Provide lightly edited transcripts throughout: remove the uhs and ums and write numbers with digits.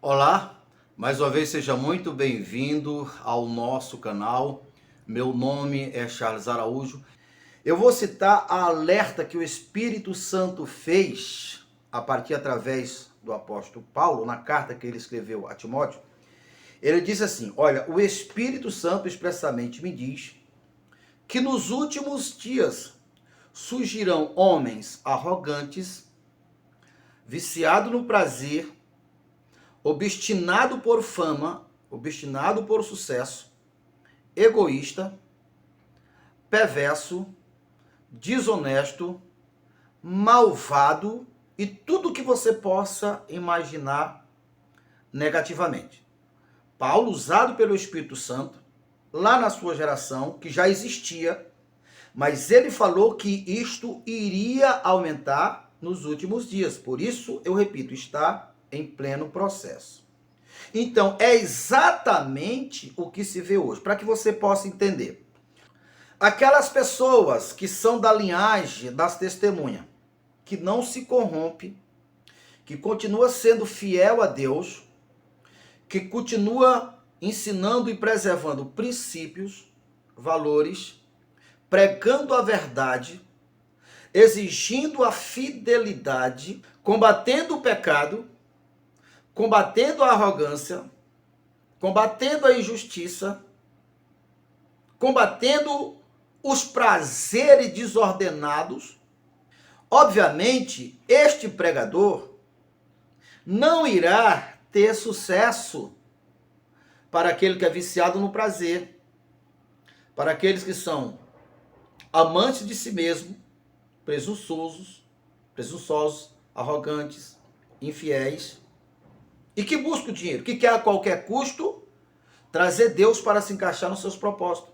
Olá, mais uma vez seja muito bem-vindo ao nosso canal. Meu nome é Charles Araújo. Eu vou citar a alerta que o Espírito Santo fez através do apóstolo Paulo, na carta que ele escreveu a Timóteo. Ele disse assim: olha, o Espírito Santo expressamente me diz que nos últimos dias surgirão homens arrogantes, viciados no prazer, obstinado por fama, obstinado por sucesso, egoísta, perverso, desonesto, malvado e tudo que você possa imaginar negativamente. Paulo, usado pelo Espírito Santo, lá na sua geração, que já existia, mas ele falou que isto iria aumentar nos últimos dias. Por isso, eu repito, está em pleno processo. Então, é exatamente o que se vê hoje, para que você possa entender. Aquelas pessoas que são da linhagem das testemunhas, que não se corrompe, que continua sendo fiel a Deus, que continua ensinando e preservando princípios, valores, pregando a verdade, exigindo a fidelidade, combatendo o pecado, combatendo a arrogância, combatendo a injustiça, combatendo os prazeres desordenados. Obviamente, este pregador não irá ter sucesso para aquele que é viciado no prazer, para aqueles que são amantes de si mesmo, presunçosos, arrogantes, infiéis, e que busca o dinheiro, que quer a qualquer custo trazer Deus para se encaixar nos seus propósitos.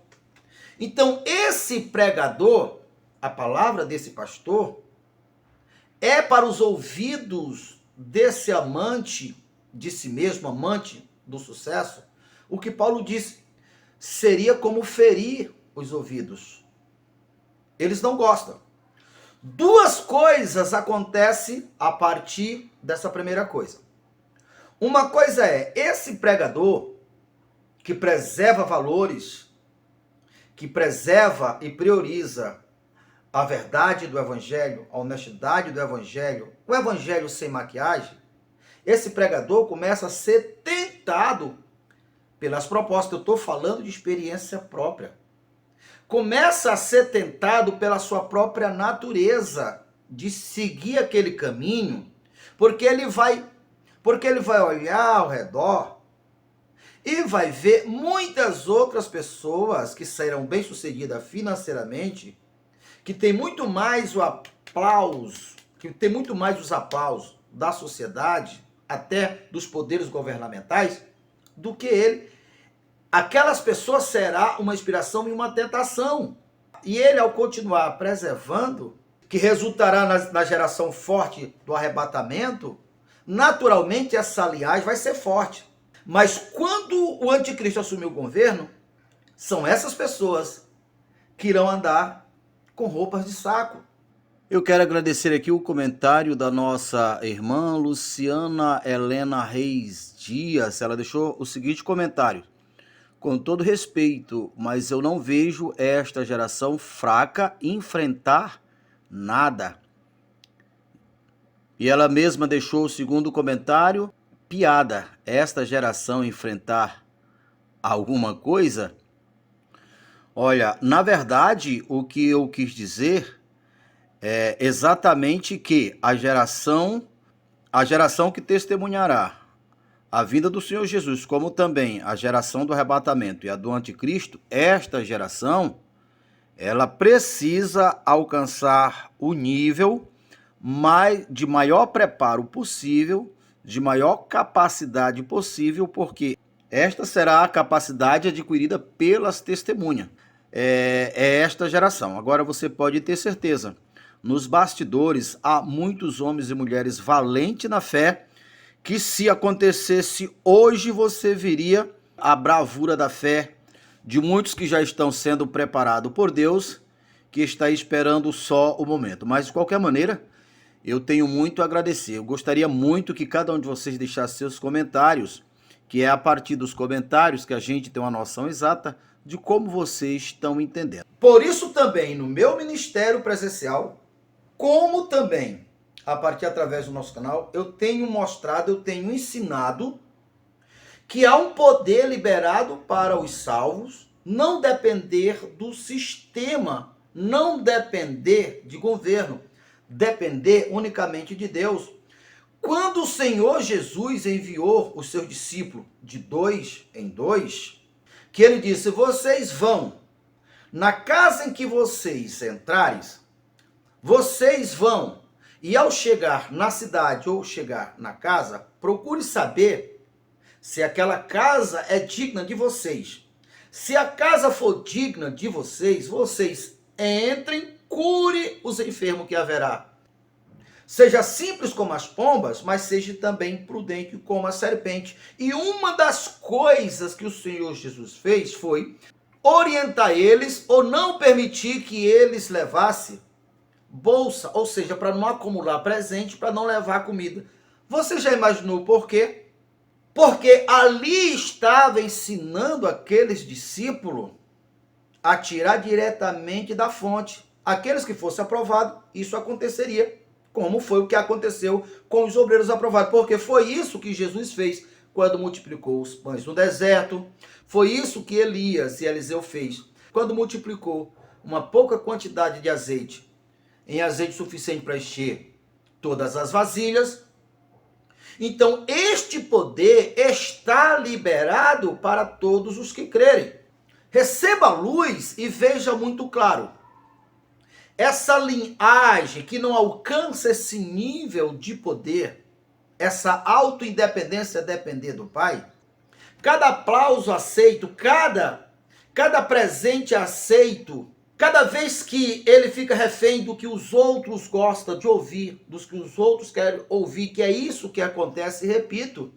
Então, esse pregador, a palavra desse pastor, é para os ouvidos desse amante de si mesmo, amante do sucesso, o que Paulo disse, seria como ferir os ouvidos. Eles não gostam. Duas coisas acontecem a partir dessa primeira coisa. Uma coisa é, esse pregador que preserva valores, que preserva e prioriza a verdade do evangelho, a honestidade do evangelho, o evangelho sem maquiagem, esse pregador começa a ser tentado pelas propostas. Eu estou falando de experiência própria. Começa a ser tentado pela sua própria natureza de seguir aquele caminho, porque ele vai olhar ao redor e vai ver muitas outras pessoas que serão bem-sucedidas financeiramente, que tem muito mais o aplauso, que tem muito mais os aplausos da sociedade, até dos poderes governamentais, do que ele. Aquelas pessoas será uma inspiração e uma tentação. E ele, ao continuar preservando, que resultará na geração forte do arrebatamento, naturalmente essa linhagem vai ser forte. Mas quando o anticristo assumir o governo, são essas pessoas que irão andar com roupas de saco. Eu quero agradecer aqui o comentário da nossa irmã Luciana Helena Reis Dias. Ela deixou o seguinte comentário: com todo respeito, mas eu não vejo esta geração fraca enfrentar nada. E ela mesma deixou o segundo comentário: piada, esta geração enfrentar alguma coisa? Olha, na verdade, o que eu quis dizer é exatamente que a geração que testemunhará a vinda do Senhor Jesus, como também a geração do arrebatamento e a do anticristo, esta geração, ela precisa alcançar o nível de maior preparo possível, de maior capacidade possível, porque esta será a capacidade adquirida pelas testemunhas. É esta geração. Agora você pode ter certeza, nos bastidores há muitos homens e mulheres valentes na fé, que se acontecesse hoje, você viria a bravura da fé de muitos que já estão sendo preparados por Deus, que está esperando só o momento. Mas, de qualquer maneira, Eu tenho muito a agradecer. Eu gostaria muito que cada um de vocês deixasse seus comentários, que é a partir dos comentários que a gente tem uma noção exata de como vocês estão entendendo. Por isso também, no meu ministério presencial, como também a partir através do nosso canal, eu tenho mostrado, eu tenho ensinado que há um poder liberado para os salvos não depender do sistema, não depender de governo, depender unicamente de Deus. Quando o Senhor Jesus enviou os seus discípulos de 2 em 2, que ele disse: vocês vão, na casa em que vocês entrares, vocês vão, e ao chegar na cidade ou chegar na casa, procure saber se aquela casa é digna de vocês. Se a casa for digna de vocês, vocês entrem, cure os enfermos que haverá. Seja simples como as pombas, mas seja também prudente como a serpente. E uma das coisas que o Senhor Jesus fez foi orientar eles ou não permitir que eles levassem bolsa, ou seja, para não acumular presente, para não levar comida. Você já imaginou por quê? Porque ali estava ensinando aqueles discípulos a tirar diretamente da fonte. Aqueles que fossem aprovados, isso aconteceria, como foi o que aconteceu com os obreiros aprovados. Porque foi isso que Jesus fez quando multiplicou os pães no deserto. Foi isso que Elias e Eliseu fez quando multiplicou uma pouca quantidade de azeite, em azeite suficiente para encher todas as vasilhas. Então, este poder está liberado para todos os que crerem. Receba a luz e veja muito claro. Essa linhagem que não alcança esse nível de poder, essa autoindependência depender do Pai, cada aplauso aceito, cada presente aceito, cada vez que ele fica refém do que os outros gostam de ouvir, dos que os outros querem ouvir, que é isso que acontece, repito,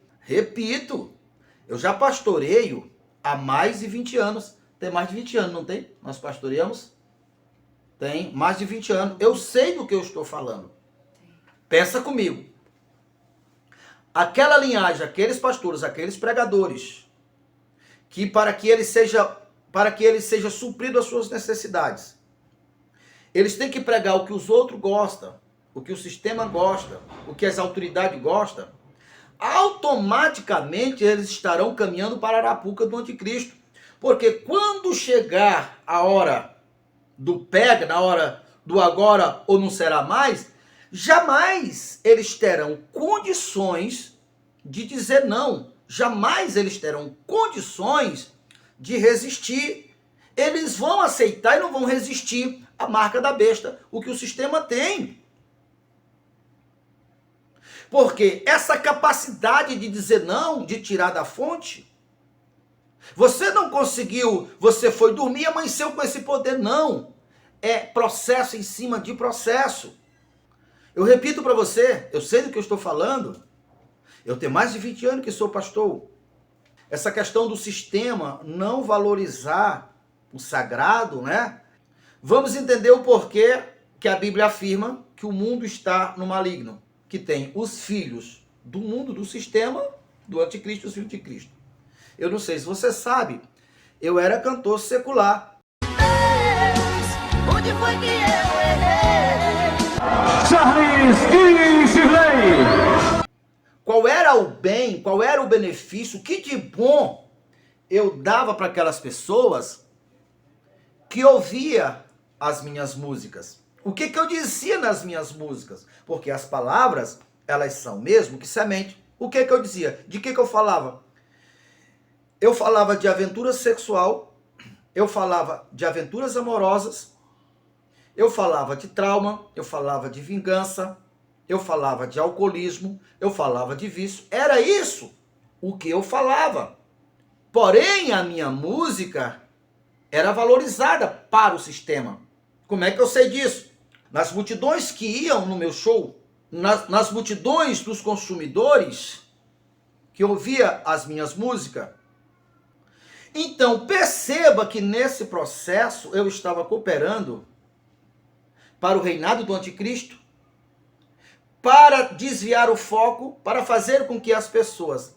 eu já pastoreio há mais de 20 anos, tem mais de 20 anos, não tem? Nós pastoreamos? Tem mais de 20 anos, eu sei do que eu estou falando. Pensa comigo. Aquela linhagem, aqueles pastores, aqueles pregadores, que para que ele seja suprido as suas necessidades, eles têm que pregar o que os outros gostam, o que o sistema gosta, o que as autoridades gostam, automaticamente eles estarão caminhando para a arapuca do anticristo. Porque quando chegar a hora do pega, na hora do agora ou não será mais, jamais eles terão condições de dizer não. Jamais eles terão condições de resistir. Eles vão aceitar e não vão resistir à marca da besta, o que o sistema tem. Porque essa capacidade de dizer não, de tirar da fonte, você não conseguiu, você foi dormir e amanheceu com esse poder, não. É processo em cima de processo. Eu repito para você, eu sei do que eu estou falando. Eu tenho mais de 20 anos que sou pastor. Essa questão do sistema não valorizar o sagrado, né? Vamos entender o porquê que a Bíblia afirma que o mundo está no maligno. Que tem os filhos do mundo, do sistema, do anticristo e os filhos de Cristo. Eu não sei se você sabe, eu era cantor secular. Deus, onde foi que eu errei? Charles e Shirley! Qual era o bem, qual era o benefício, que de bom eu dava para aquelas pessoas que ouvia as minhas músicas? O que eu dizia nas minhas músicas? Porque as palavras, elas são mesmo que semente. O que eu dizia? De que eu falava? Eu falava de aventura sexual, eu falava de aventuras amorosas, eu falava de trauma, eu falava de vingança, eu falava de alcoolismo, eu falava de vício. Era isso o que eu falava. Porém, a minha música era valorizada para o sistema. Como é que eu sei disso? Nas multidões que iam no meu show, nas multidões dos consumidores que ouvia as minhas músicas. Então, perceba que nesse processo eu estava cooperando para o reinado do anticristo, para desviar o foco, para fazer com que as pessoas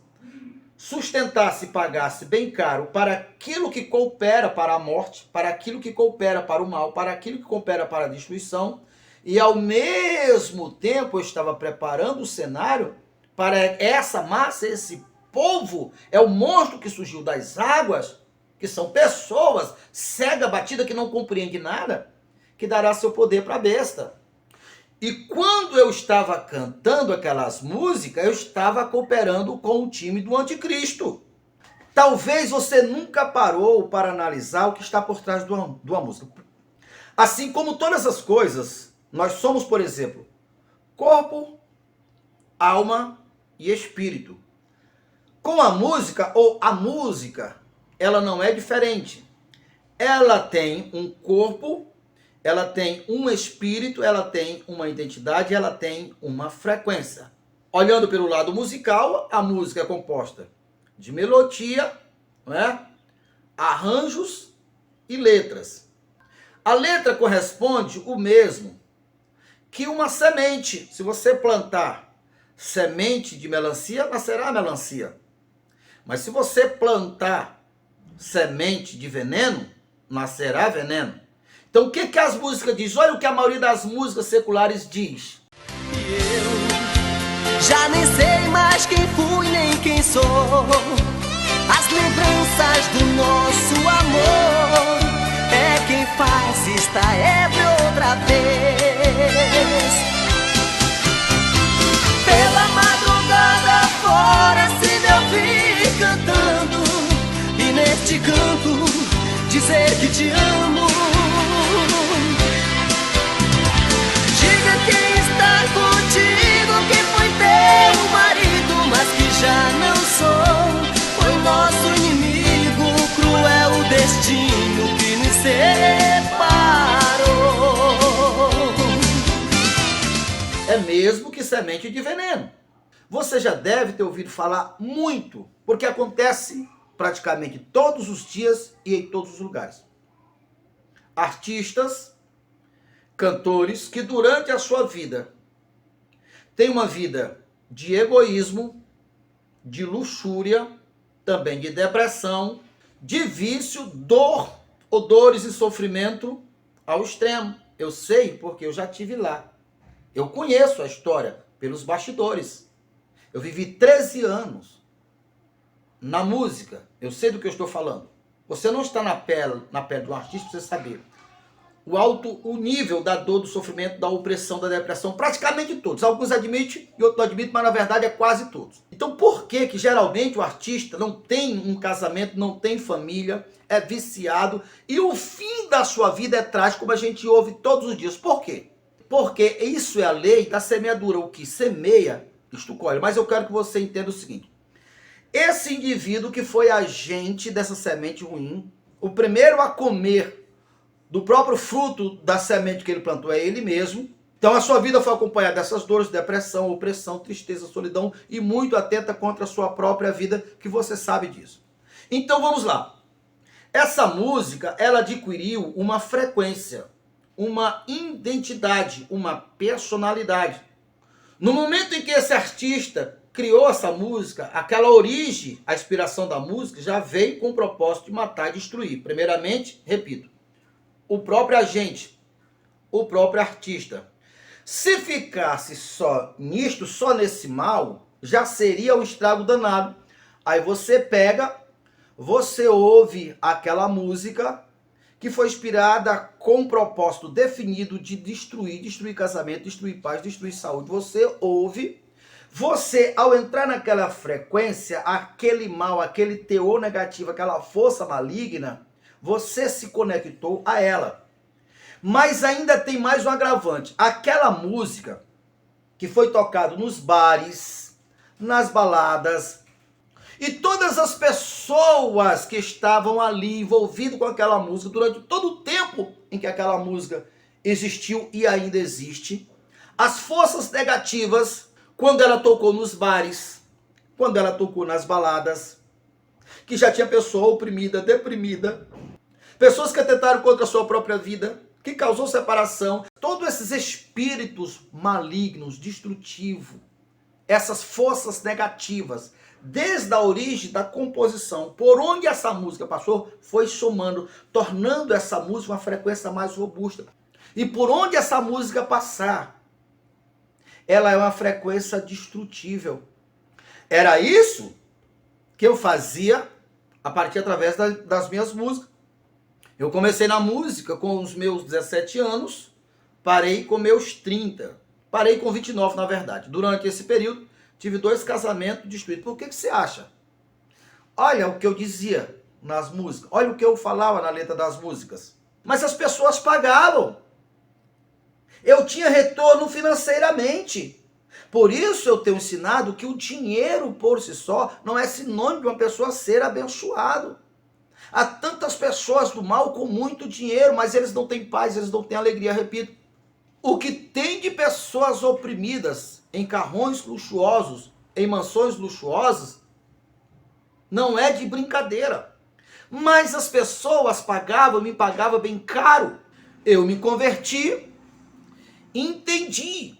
sustentassem e pagassem bem caro para aquilo que coopera para a morte, para aquilo que coopera para o mal, para aquilo que coopera para a destruição, e ao mesmo tempo eu estava preparando o cenário para essa massa, esse povo, é o monstro que surgiu das águas, que são pessoas cega, batida, que não compreende nada, que dará seu poder para a besta. E quando eu estava cantando aquelas músicas, eu estava cooperando com o time do anticristo. Talvez você nunca parou para analisar o que está por trás de uma música. Assim como todas as coisas, nós somos, por exemplo, corpo, alma e espírito. Com a música, ela não é diferente. Ela tem um corpo, ela tem um espírito, ela tem uma identidade, ela tem uma frequência. Olhando pelo lado musical, a música é composta de melodia, né? Arranjos e letras. A letra corresponde o mesmo que uma semente. Se você plantar semente de melancia, nascerá melancia. Mas se você plantar semente de veneno, nascerá veneno. Então o que as músicas dizem? Olha o que a maioria das músicas seculares diz. E eu já nem sei mais quem fui nem quem sou. As lembranças do nosso amor é quem faz estar ébrio outra vez. Pela madrugada fora se me ouvir cantando, e neste canto dizer que te amo. Diga quem está contigo, quem foi teu marido, mas que já não sou. Foi nosso inimigo, cruel destino que nos separou. É mesmo que semente de veneno. Você já deve ter ouvido falar muito, porque acontece praticamente todos os dias e em todos os lugares. Artistas, cantores que durante a sua vida têm uma vida de egoísmo, de luxúria, também de depressão, de vício, dores e sofrimento ao extremo. Eu sei porque eu já tive lá. Eu conheço a história pelos bastidores. Eu vivi 13 anos na música. Eu sei do que eu estou falando. Você não está na pele do artista para você saber o nível da dor, do sofrimento, da opressão, da depressão, praticamente todos. Alguns admitem e outros não admitem, mas na verdade é quase todos. Então por que geralmente o artista não tem um casamento, não tem família, é viciado e o fim da sua vida é trágico, como a gente ouve todos os dias? Por quê? Porque isso é a lei da semeadura. O que semeia, isto colhe. Mas eu quero que você entenda o seguinte. Esse indivíduo que foi agente dessa semente ruim, o primeiro a comer do próprio fruto da semente que ele plantou é ele mesmo. Então a sua vida foi acompanhada dessas dores, depressão, opressão, tristeza, solidão e muito atenta contra a sua própria vida, que você sabe disso. Então vamos lá. Essa música, ela adquiriu uma frequência, uma identidade, uma personalidade. No momento em que esse artista criou essa música, aquela origem, a inspiração da música já veio com o propósito de matar e destruir. Primeiramente, repito, o próprio agente, o próprio artista. Se ficasse só nisto, só nesse mal, já seria um estrago danado. Aí você pega, você ouve aquela música que foi inspirada com um propósito definido de destruir casamento, destruir paz, destruir saúde. Você ouve, você ao entrar naquela frequência, aquele mal, aquele teor negativo, aquela força maligna, você se conectou a ela. Mas ainda tem mais um agravante. Aquela música que foi tocada nos bares, nas baladas, e todas as pessoas que estavam ali envolvidas com aquela música durante todo o tempo em que aquela música existiu e ainda existe, as forças negativas, quando ela tocou nos bares, quando ela tocou nas baladas, que já tinha pessoa oprimida, deprimida, pessoas que atentaram contra a sua própria vida, que causou separação. Todos esses espíritos malignos, destrutivos, essas forças negativas, desde a origem da composição, por onde essa música passou, foi somando, tornando essa música uma frequência mais robusta. E por onde essa música passar, ela é uma frequência destrutível. Era isso que eu fazia através das minhas músicas. Eu comecei na música com os meus 17 anos, parei com meus 30. Parei com 29, na verdade. Durante esse período, tive 2 casamentos destruídos. Por que você acha? Olha o que eu dizia nas músicas. Olha o que eu falava na letra das músicas. Mas as pessoas pagavam. Eu tinha retorno financeiramente. Por isso eu tenho ensinado que o dinheiro por si só não é sinônimo de uma pessoa ser abençoado. Há tantas pessoas do mal com muito dinheiro, mas eles não têm paz, eles não têm alegria. Repito, o que tem de pessoas oprimidas em carrões luxuosos, em mansões luxuosas, não é de brincadeira. Mas as pessoas me pagavam bem caro. Eu me converti, entendi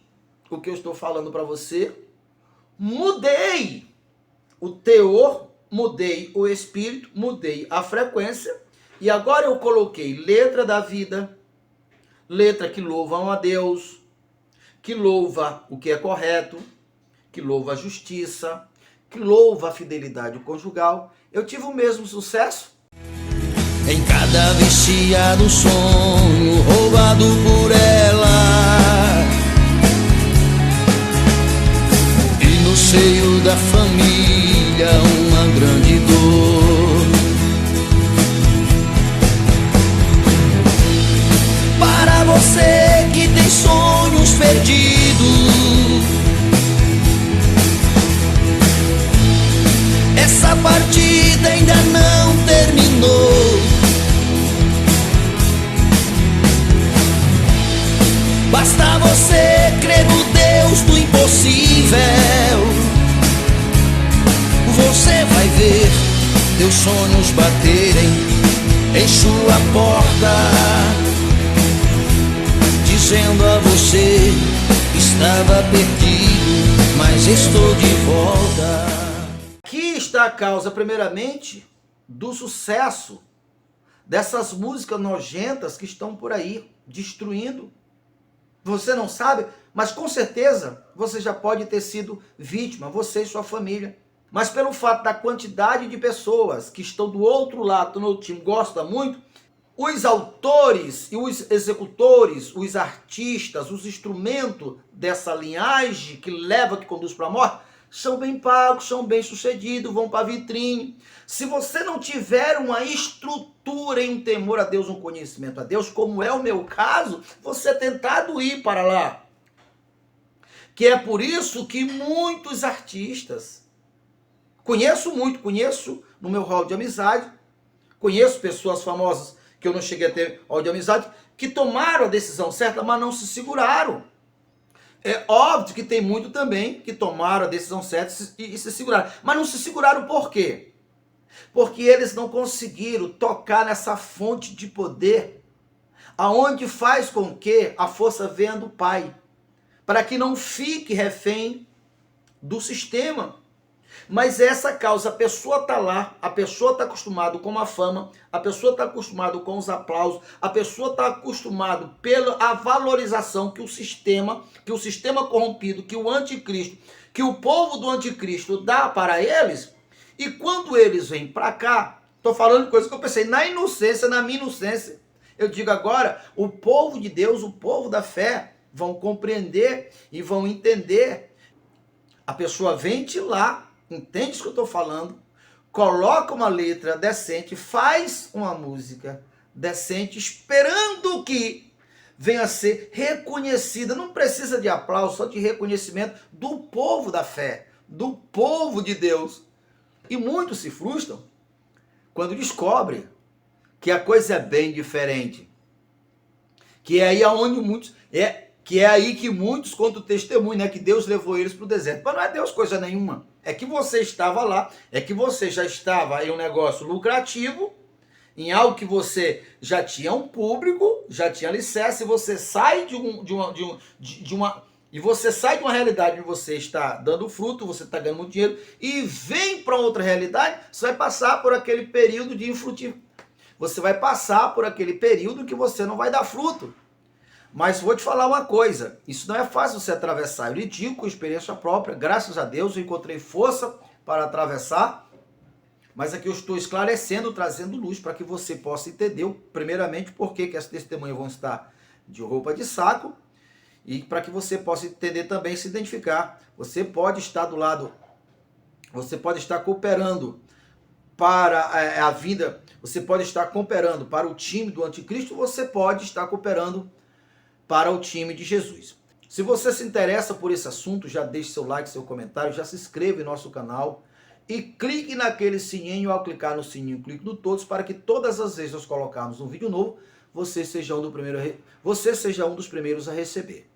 o que eu estou falando para você, mudei o teor, mudei o espírito, mudei a frequência, e agora eu coloquei letra da vida, letra que louvam a Deus, que louva o que é correto, que louva a justiça, que louva a fidelidade conjugal. Eu tive o mesmo sucesso. Em cada viciado sonho roubado por ela, e no seio da família uma grande dor. Para você que tem sonhos perdidos, essa partida ainda não terminou. Basta você crer no Deus do impossível. Você vai ver teus sonhos baterem em sua porta, dizendo a você: estava perdido, mas estou de volta. Aqui está a causa, primeiramente, do sucesso dessas músicas nojentas que estão por aí, destruindo. Você não sabe, mas com certeza você já pode ter sido vítima, você e sua família. Mas pelo fato da quantidade de pessoas que estão do outro lado, no time, gostam muito, os autores e os executores, os artistas, os instrumentos dessa linhagem que leva, que conduz para a morte, são bem pagos, são bem sucedidos, vão para a vitrine. Se você não tiver uma estrutura em temor a Deus, um conhecimento a Deus, como é o meu caso, você é tentado ir para lá. Que é por isso que muitos artistas, conheço no meu hall de amizade, conheço pessoas famosas que eu não cheguei a ter hall de amizade, que tomaram a decisão certa, mas não se seguraram. É óbvio que tem muito também que tomaram a decisão certa e se seguraram. Mas não se seguraram por quê? Porque eles não conseguiram tocar nessa fonte de poder, aonde faz com que a força venha do Pai, para que não fique refém do sistema. Mas essa causa, a pessoa está lá, a pessoa está acostumada com a fama, a pessoa está acostumada com os aplausos, a pessoa está acostumada pela valorização que o sistema corrompido, que o anticristo, que o povo do anticristo dá para eles. E quando eles vêm para cá, estou falando coisas que eu pensei na inocência, na minha inocência. Eu digo agora, o povo de Deus, o povo da fé, vão compreender e vão entender. A pessoa vem de lá, entende isso que eu estou falando, coloca uma letra decente, faz uma música decente, esperando que venha a ser reconhecida. Não precisa de aplauso, só de reconhecimento do povo da fé, do povo de Deus. E muitos se frustram quando descobrem que a coisa é bem diferente. Que é aí aonde muitos... Que é aí que muitos contam o testemunho, né? Que Deus levou eles para o deserto. Mas não é Deus coisa nenhuma. É que você estava lá, é que você já estava em um negócio lucrativo, em algo que você já tinha um público, já tinha alicerce, e você sai e você sai de uma realidade onde você está dando fruto, você está ganhando muito dinheiro, e vem para outra realidade, você vai passar por aquele período de infrutividade. Você vai passar por aquele período que você não vai dar fruto. Mas vou te falar uma coisa, isso não é fácil você atravessar. Eu lhe digo com experiência própria, graças a Deus eu encontrei força para atravessar, mas aqui eu estou esclarecendo, trazendo luz para que você possa entender, primeiramente, por que as testemunhas vão estar de roupa de saco, e para que você possa entender também, se identificar. Você pode estar do lado, você pode estar cooperando para a vida, você pode estar cooperando para o time do anticristo, você pode estar cooperando para o time de Jesus. Se você se interessa por esse assunto, já deixe seu like, seu comentário, já se inscreva em nosso canal e clique naquele sininho. Ao clicar no sininho, clique no todos, para que todas as vezes nós colocarmos um vídeo novo, você seja um dos primeiros a receber.